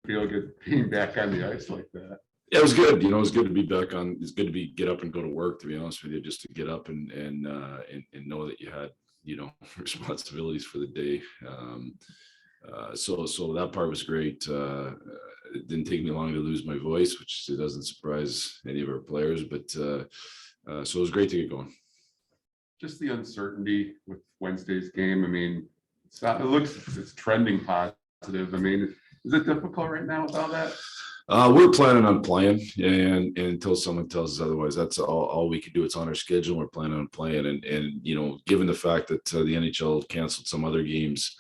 feel good being back on the ice like that? Yeah, it was good. It was good to be back on. It's good to get up and go to work, to be honest with you, just to get up and know that you had, responsibilities for the day. So that part was great. It didn't take me long to lose my voice, which it doesn't surprise any of our players, but so it was great to get going. Just the uncertainty with Wednesday's game. I mean, it's trending positive. I mean, is it difficult right now with all that? We're planning on playing, and until someone tells us otherwise, that's all we can do. It's on our schedule. We're planning on playing, and given the fact that the NHL canceled some other games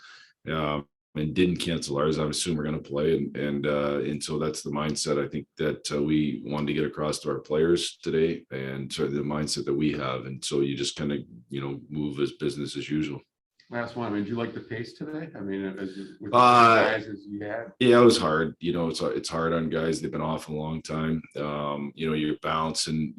and didn't cancel ours, I assume we're going to play, and so that's the mindset I think that we wanted to get across to our players today, and sort of the mindset that we have, and so you just kind of move as business as usual. Last one. I mean, did you like the pace today? I mean, with guys as you had. Yeah, it was hard. It's hard on guys. They've been off a long time. You're bouncing,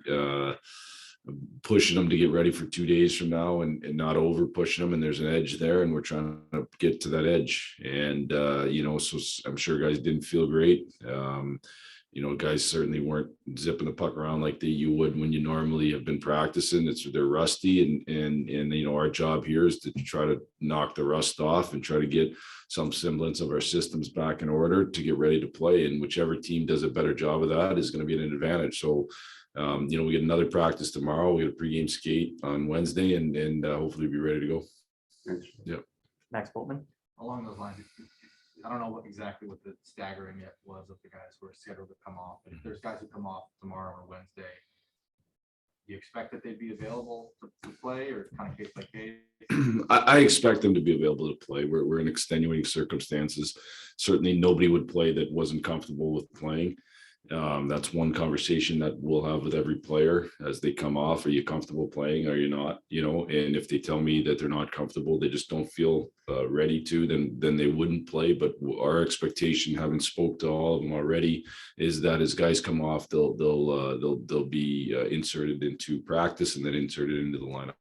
pushing them to get ready for 2 days from now, and not over pushing them. And there's an edge there, and we're trying to get to that edge. And so I'm sure guys didn't feel great. Guys certainly weren't zipping the puck around like you would when you normally have been practicing. They're rusty, and our job here is to try to knock the rust off and try to get some semblance of our systems back in order to get ready to play. And whichever team does a better job of that is going to be an advantage. So, we get another practice tomorrow. We get a pregame skate on Wednesday, and hopefully be ready to go. Yeah. Max Boltman. Along those lines, I don't know exactly what the staggering yet was of the guys who are scheduled to come off, but if there's guys who come off tomorrow or Wednesday, do you expect that they'd be available to play, or kind of case by case? I expect them to be available to play. We're in extenuating circumstances. Certainly nobody would play that wasn't comfortable with playing. That's one conversation that we'll have with every player as they come off. Are you comfortable playing? Are you not? And if they tell me that they're not comfortable, they just don't feel ready to, then they wouldn't play. But our expectation, having spoke to all of them already, is that as guys come off, they'll be inserted into practice and then inserted into the lineup.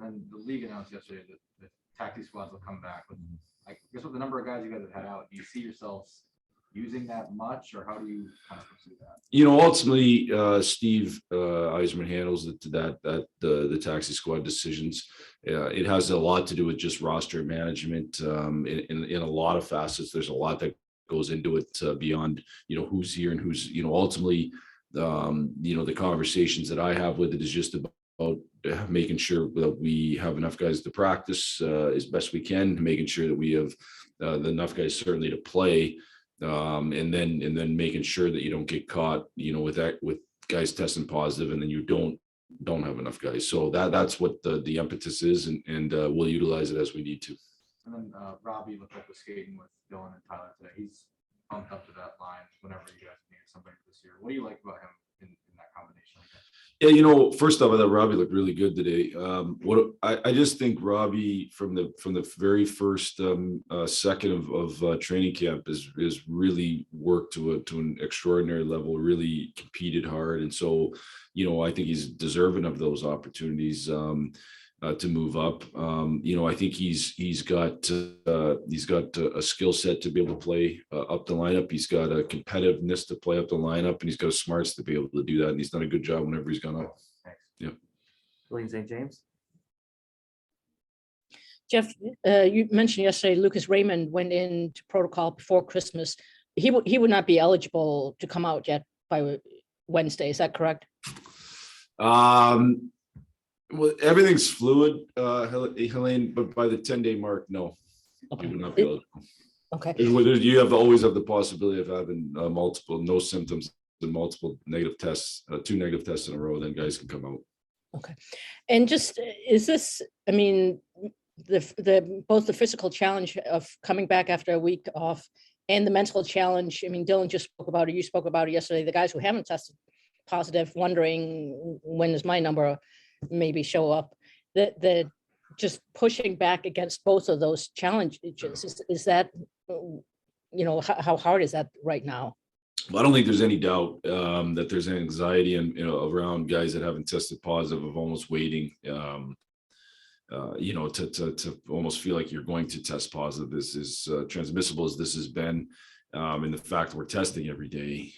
And the league announced yesterday that the taxi squads will come back. With, I guess, with the number of guys you guys have had out, do you see yourselves using that much, or how do you kind of pursue that? Ultimately, Steve Yzerman handles the taxi squad decisions. It has a lot to do with just roster management in a lot of facets. There's a lot that goes into it beyond who's here and who's ultimately the conversations that I have with it is just about making sure that we have enough guys to practice as best we can, making sure that we have enough guys certainly to play. And then making sure that you don't get caught, with guys testing positive, and then you don't have enough guys. So that's what the impetus is, and we'll utilize it as we need to. And then Robby looked like was skating with Dylan and Tyler today. He's bumped up to that line whenever you guys need something this year. What do you like about him in that combination? Yeah, first off, I thought Robby looked really good today. What I just think Robby from the very first second of training camp is really worked to an extraordinary level, really competed hard, and so I think he's deserving of those opportunities to move up. I think he's got a skill set to be able to play up the lineup. He's got a competitiveness to play up the lineup, and he's got smarts to be able to do that. And he's done a good job whenever he's gone up. Thanks. Yeah. William St. James. Jeff, you mentioned yesterday Lucas Raymond went into protocol before Christmas. He would not be eligible to come out yet by Wednesday. Is that correct? Well, everything's fluid, Helene, but by the 10-day mark, no, Okay. you would not be eligible. Okay. You always have the possibility of having no symptoms and multiple negative tests, 2 negative tests in a row, then guys can come out. Okay. And just, is this, I mean, both the physical challenge of coming back after a week off and the mental challenge, I mean, Dylan just spoke about it, you spoke about it yesterday, the guys who haven't tested positive, wondering when is my number maybe show up, that just pushing back against both of those challenges, is that, how hard is that right now? Well, I don't think there's any doubt that there's anxiety and around guys that haven't tested positive of almost waiting to almost feel like you're going to test positive. This is transmissible as this has been. And the fact that we're testing every day,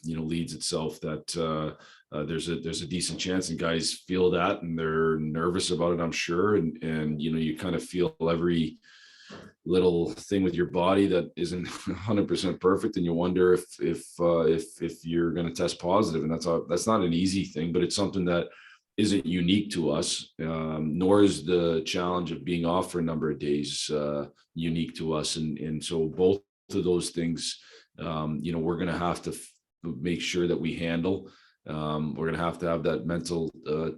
leads itself that there's a decent chance, and guys feel that, and they're nervous about it, I'm sure. And you kind of feel every little thing with your body that isn't 100% perfect, and you wonder if you're going to test positive, and that's not an easy thing, but it's something that isn't unique to us, nor is the challenge of being off for a number of days unique to us, and so both of those things, we're going to have to make sure that we handle. We're going to have that mental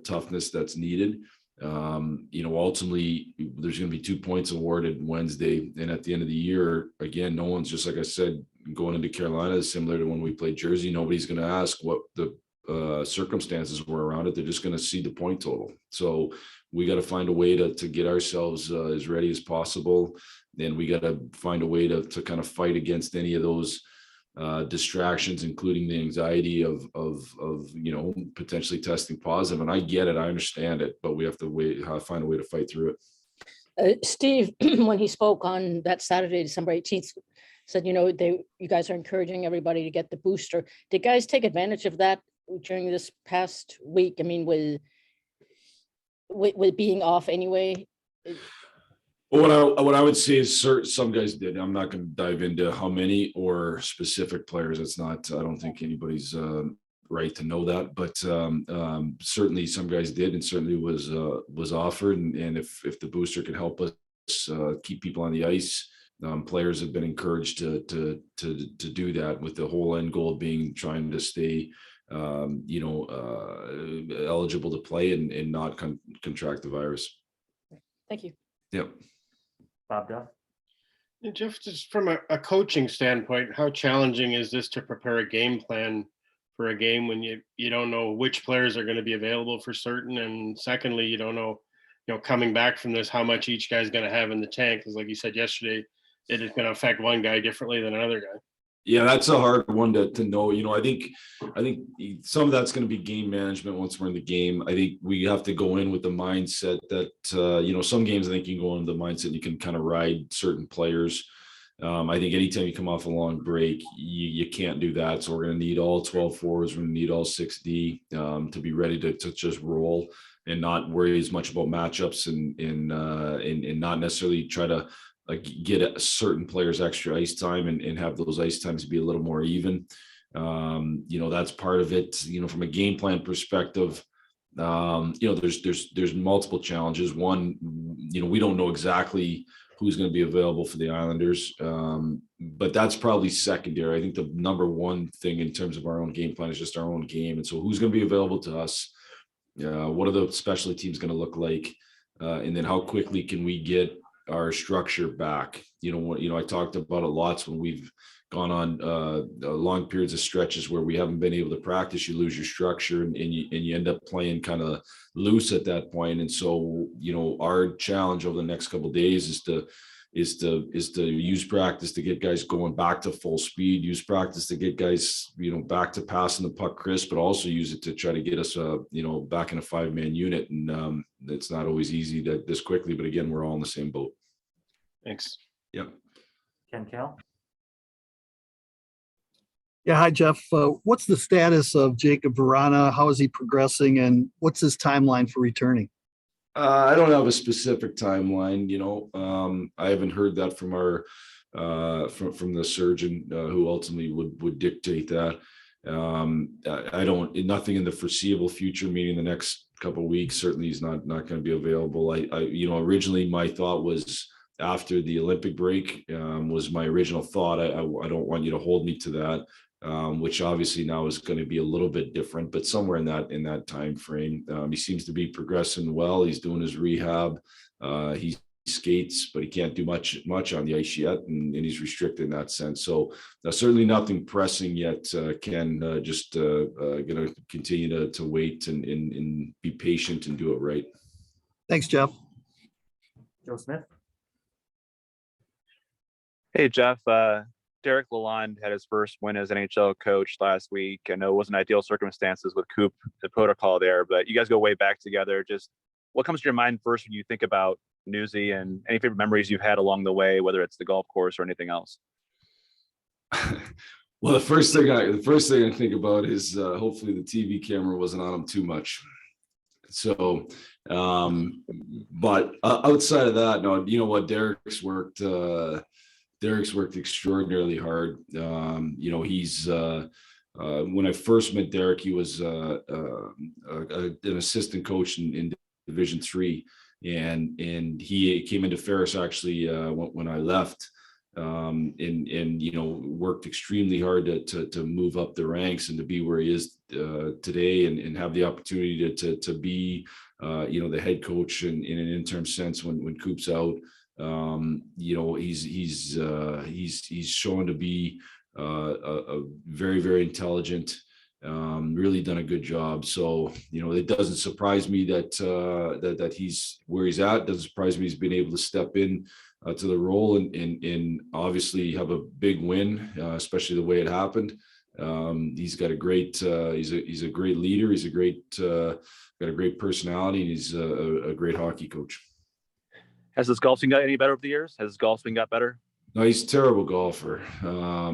toughness that's needed. Ultimately, there's going to be 2 points awarded Wednesday, and at the end of the year, again, no one's, just like I said, going into Carolina is similar to when we played Jersey. Nobody's going to ask what the circumstances were around it. They're just going to see the point total. So we got to find a way to get ourselves as ready as possible, and we got to find a way to kind of fight against any of those distractions, including the anxiety of potentially testing positive. And I get it, I understand it, but we have to find a way to fight through it. Steve, when he spoke on that Saturday, December 18th, said, you guys are encouraging everybody to get the booster. Did guys take advantage of that during this past week? I mean, with being off anyway? Well, what I would say is some guys did. I'm not going to dive into how many or specific players. It's not, I don't think anybody's right to know that, but certainly some guys did, and certainly was offered. And if the booster can help us keep people on the ice, players have been encouraged to do that, with the whole end goal being trying to stay eligible to play and not contract the virus. Thank you. Yep. Bob Duff. And Jeff, just from a coaching standpoint, how challenging is this to prepare a game plan for a game when you don't know which players are going to be available for certain, and secondly, you don't know, coming back from this, how much each guy's going to have in the tank? Because like you said yesterday, it is going to affect one guy differently than another guy. Yeah, that's a hard one to know. I think some of that's going to be game management once we're in the game. I think we have to go in with the mindset that, some games I think you can go into the mindset you can kind of ride certain players. I think anytime you come off a long break, you can't do that. So we're going to need all 12 forwards. We're going to need all 6D to be ready to just roll and not worry as much about matchups and not necessarily try to get a certain players extra ice time and have those ice times be a little more even. That's part of it. From a game plan perspective, there's multiple challenges. One, we don't know exactly who's going to be available for the Islanders, but that's probably secondary. I think the number one thing in terms of our own game plan is just our own game. And so who's going to be available to us? What are the specialty teams going to look like? And then how quickly can we get our structure back? I talked about it lots when we've gone on long periods of stretches where we haven't been able to practice. You lose your structure and you end up playing kind of loose at that point. And so, our challenge over the next couple of days is to use practice to get guys going back to full speed, use practice to get guys, back to passing the puck crisp, but also use it to try to get us, back in a 5-man unit. And it's not always easy this quickly, but again, we're all in the same boat. Thanks. Yep. Ken Kell. Yeah, hi, Jeff. What's the status of Jacob Verana? How is he progressing, and what's his timeline for returning? I don't have a specific timeline. I haven't heard that from our from the surgeon who ultimately would dictate that. I don't. Nothing in the foreseeable future, meaning the next couple of weeks. Certainly, he's not going to be available. Originally my thought was after the Olympic break was my original thought. I don't want you to hold me to that. Which obviously now is going to be a little bit different, but somewhere in that time frame. He seems to be progressing well. He's doing his rehab. He skates, but he can't do much on the ice yet, and he's restricted in that sense. So certainly nothing pressing yet. Ken, just going to continue to wait and be patient and do it right. Thanks, Jeff. Joe Smith. Hey, Jeff. Derek Lalonde had his first win as NHL coach last week. I know it wasn't ideal circumstances with Coop, the protocol there, but you guys go way back together. Just what comes to your mind first when you think about Newsy, and any favorite memories you've had along the way, whether it's the golf course or anything else? Well, the first thing I think about is hopefully the TV camera wasn't on him too much. So, but outside of that, no, you know what, Derek's worked extraordinarily hard. You know, he's when I first met Derek, he was an assistant coach in Division III, and he came into Ferris actually when I left. And you know, worked extremely hard to move up the ranks and to be where he is today, and have the opportunity to be you know, the head coach in an interim sense when Coop's out. You know, he's shown to be a very, very intelligent, really done a good job. So, you know, it doesn't surprise me that he's where he's at. It doesn't surprise me he's been able to step in to the role and obviously have a big win, especially the way it happened. He's got a great, he's a great leader. He's got a great personality, and he's a great hockey coach. Has his golfing got any better over the years? Has his golfing got better? No, he's a terrible golfer. By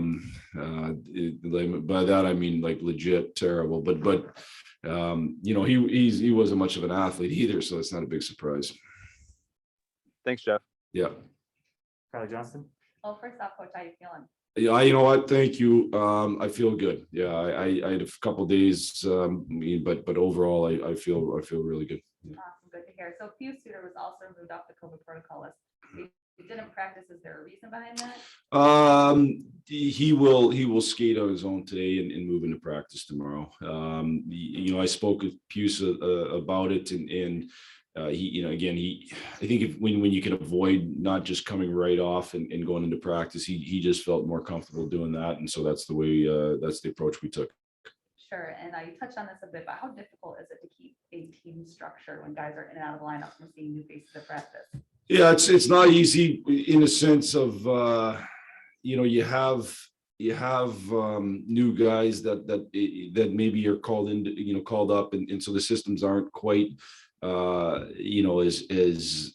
that I mean like legit terrible. But you know, he wasn't much of an athlete either, so it's not a big surprise. Thanks, Jeff. Yeah. Carly Johnston. Well, first off, Coach, how you feeling? Yeah, you know what? Thank you. I feel good. Yeah, I had a couple days, but overall, I feel really good. Awesome, good to hear. So Hugh Suter was also moved off the COVID protocol list. He didn't practice. Is there a reason behind that? He will skate on his own today and move into practice tomorrow. You know, I spoke with Puce about it, and he, you know, again, I think when you can avoid not just coming right off and going into practice, he just felt more comfortable doing that, and so that's the way that's the approach we took. Sure, and you touched on this a bit, but how difficult is it to keep a team structure when guys are in and out of the lineup from seeing new faces at practice? Yeah, it's not easy in the sense of you know, you have new guys that maybe are called in, you know, called up, and so the systems aren't quite you know, as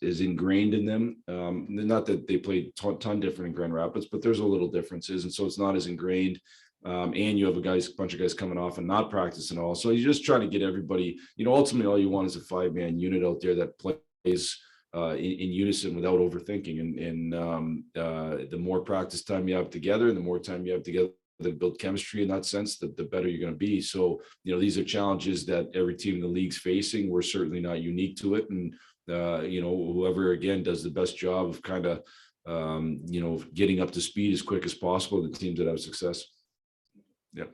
ingrained in them. Not that they play ton different in Grand Rapids, but there's a little differences, and so it's not as ingrained. And you have a bunch of guys coming off and not practicing all. So you're just trying to get everybody, you know, ultimately all you want is a 5-man unit out there that plays in unison without overthinking. And the more practice time you have together and the more time you have together to build chemistry in that sense, the better you're going to be. So, you know, these are challenges that every team in the league's facing. We're certainly not unique to it. And, you know, whoever, again, does the best job of kind of, you know, getting up to speed as quick as possible, the teams that have success. Yep.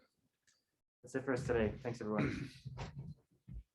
That's it for us today. Thanks, everyone.